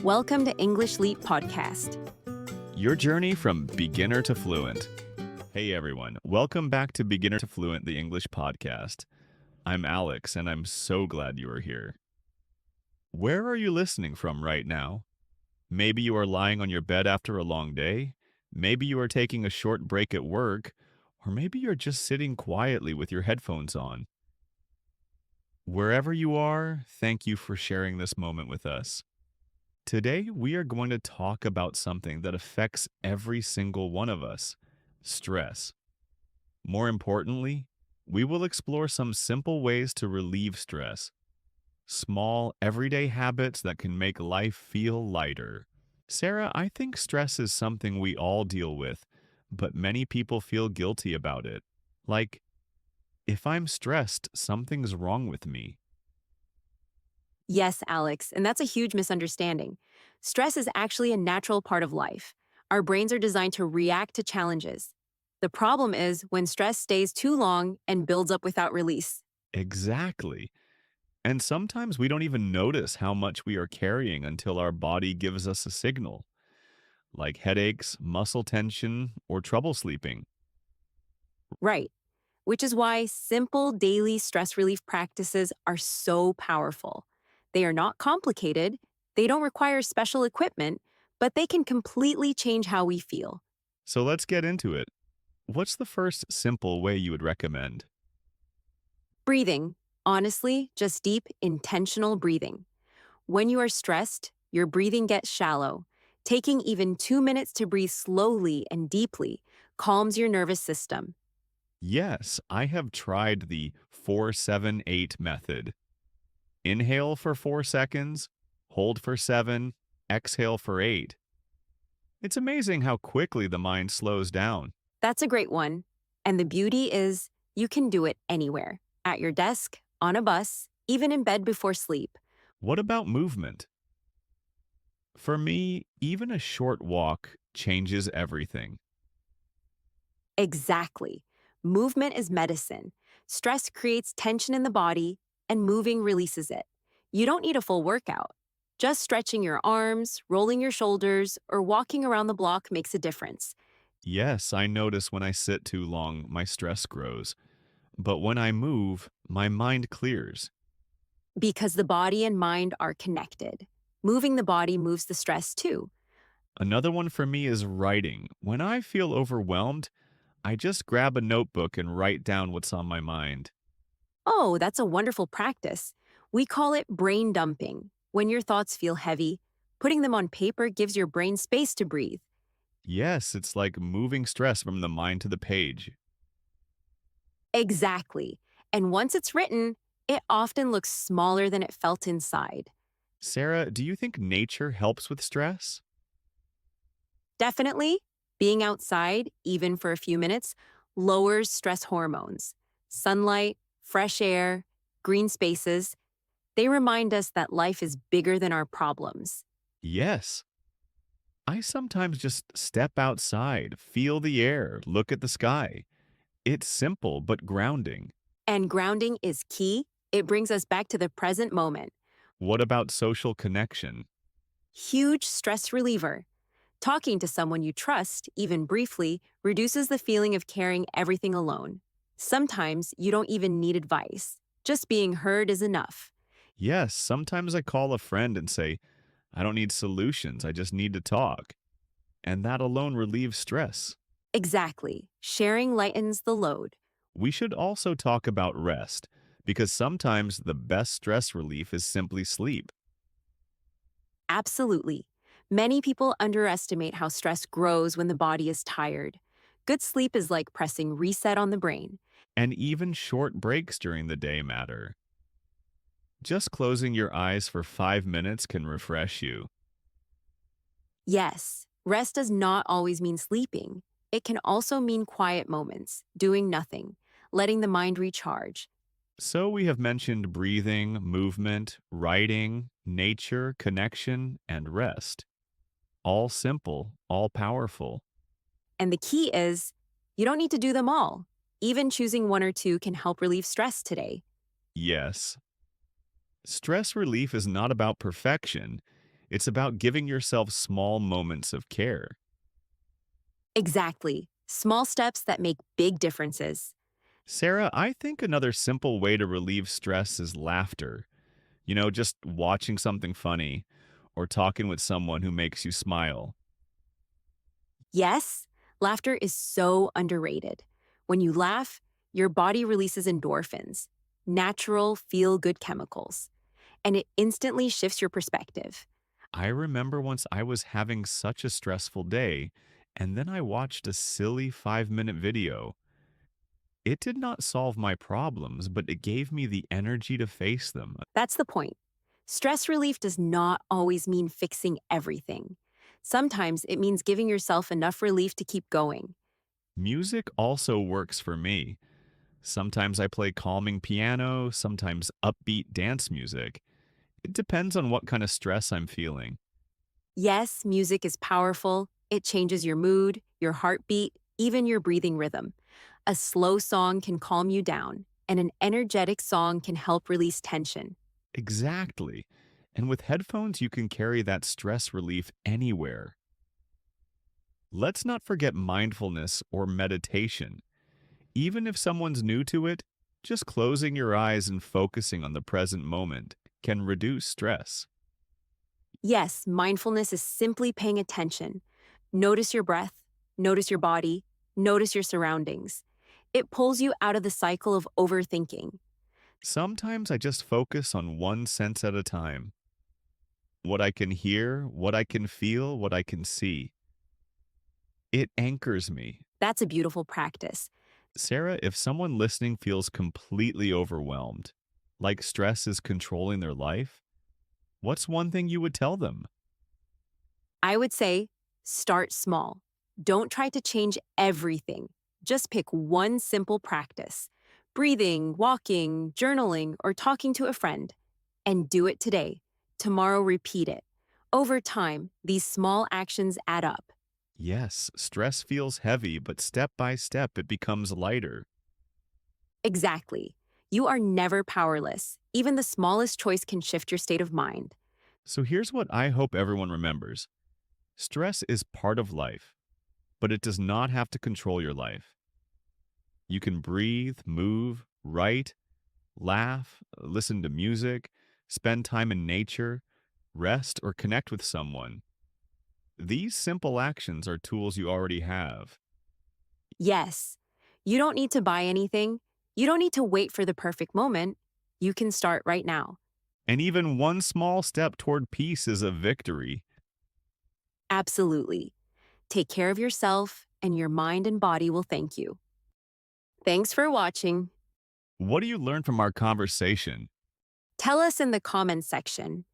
Welcome to English Leap Podcast. Your journey from beginner to fluent. Hey everyone, welcome back to Beginner to Fluent, the English podcast. I'm Alex, and I'm so glad you are here. Where are you listening from right now? Maybe you are lying on your bed after a long day. Maybe you are taking a short break at work, or maybe you're just sitting quietly with your headphones on. Wherever you are, thank you for sharing this moment with us. Today, we are going to talk about something that affects every single one of us: stress. More importantly, we will explore some simple ways to relieve stress, small, everyday habits that can make life feel lighter. Sarah, I think stress is something we all deal with, but many people feel guilty about it. Like, if I'm stressed, something's wrong with me. Yes, Alex, and that's a huge misunderstanding. Stress is actually a natural part of life. Our brains are designed to react to challenges. The problem is when stress stays too long and builds up without release. Exactly. And sometimes we don't even notice how much we are carrying until our body gives us a signal, like headaches, muscle tension, or trouble sleeping. Right, which is why simple daily stress relief practices are so powerful. They are not complicated, they don't require special equipment, but they can completely change how we feel. So let's get into it. What's the first simple way you would recommend? Breathing. Honestly, just deep, intentional breathing. When you are stressed, your breathing gets shallow. Taking even 2 minutes to breathe slowly and deeply calms your nervous system. Yes, I have tried the 4-7-8 method. Inhale for 4 seconds, hold for 7, exhale for 8. It's amazing how quickly the mind slows down. That's a great one. And the beauty is you can do it anywhere, at your desk, on a bus, even in bed before sleep. What about movement? For me, even a short walk changes everything. Exactly. Movement is medicine. Stress creates tension in the body, and moving releases it. You don't need a full workout. Just stretching your arms, rolling your shoulders, or walking around the block makes a difference. Yes, I notice when I sit too long, my stress grows. But when I move, my mind clears. Because the body and mind are connected. Moving the body moves the stress too. Another one for me is writing. When I feel overwhelmed, I just grab a notebook and write down what's on my mind. Oh, that's a wonderful practice. We call it brain dumping. When your thoughts feel heavy, putting them on paper gives your brain space to breathe. Yes, it's like moving stress from the mind to the page. Exactly. And once it's written, it often looks smaller than it felt inside. Sarah, do you think nature helps with stress? Definitely, being outside, even for a few minutes, lowers stress hormones. Sunlight, fresh air, green spaces, they remind us that life is bigger than our problems. Yes. I sometimes just step outside, feel the air, look at the sky. It's simple but grounding. And grounding is key. It brings us back to the present moment. What about social connection? Huge stress reliever. Talking to someone you trust, even briefly, reduces the feeling of carrying everything alone. Sometimes you don't even need advice. Just being heard is enough. Yes, sometimes I call a friend and say, I don't need solutions, I just need to talk. And that alone relieves stress. Exactly. Sharing lightens the load. We should also talk about rest, because sometimes the best stress relief is simply sleep. Absolutely. Many people underestimate how stress grows when the body is tired. Good sleep is like pressing reset on the brain. And even short breaks during the day matter. Just closing your eyes for 5 minutes can refresh you. Yes, rest does not always mean sleeping. It can also mean quiet moments, doing nothing, letting the mind recharge. So we have mentioned breathing, movement, writing, nature, connection, and rest. All simple, all powerful. And the key is, you don't need to do them all. Even choosing one or two can help relieve stress today. Yes. Stress relief is not about perfection. It's about giving yourself small moments of care. Exactly. Small steps that make big differences. Sarah, I think another simple way to relieve stress is laughter. Just watching something funny or talking with someone who makes you smile. Yes, laughter is so underrated. When you laugh, your body releases endorphins, natural feel good chemicals, and it instantly shifts your perspective. I remember once I was having such a stressful day, and then I watched a silly 5-minute video. It did not solve my problems, but it gave me the energy to face them. That's the point. Stress relief does not always mean fixing everything. Sometimes it means giving yourself enough relief to keep going. Music also works for me. Sometimes I play calming piano, sometimes upbeat dance music. It depends on what kind of stress I'm feeling. Yes, music is powerful. It changes your mood, your heartbeat, even your breathing rhythm. A slow song can calm you down, and an energetic song can help release tension. Exactly. And with headphones, you can carry that stress relief anywhere. Let's not forget mindfulness or meditation. Even if someone's new to it, just closing your eyes and focusing on the present moment can reduce stress. Yes, mindfulness is simply paying attention. Notice your breath, notice your body, notice your surroundings. It pulls you out of the cycle of overthinking. Sometimes I just focus on one sense at a time. What I can hear, what I can feel, what I can see. It anchors me. That's a beautiful practice. Sarah, if someone listening feels completely overwhelmed, like stress is controlling their life, what's one thing you would tell them? I would say start small. Don't try to change everything. Just pick one simple practice breathing, walking, journaling, or talking to a friend. And do it today. Tomorrow, repeat it. Over time, these small actions add up. Yes, stress feels heavy, but step by step it becomes lighter. Exactly. You are never powerless. Even the smallest choice can shift your state of mind. So here's what I hope everyone remembers. Stress is part of life, but it does not have to control your life. You can breathe, move, write, laugh, listen to music, spend time in nature, rest, or connect with someone. These simple actions are tools you already have. Yes, you don't need to buy anything. You don't need to wait for the perfect moment. You can start right now. And even one small step toward peace is a victory. Absolutely. Take care of yourself, and your mind and body will thank you. Thanks for watching. What do you learn from our conversation? Tell us in the comments section.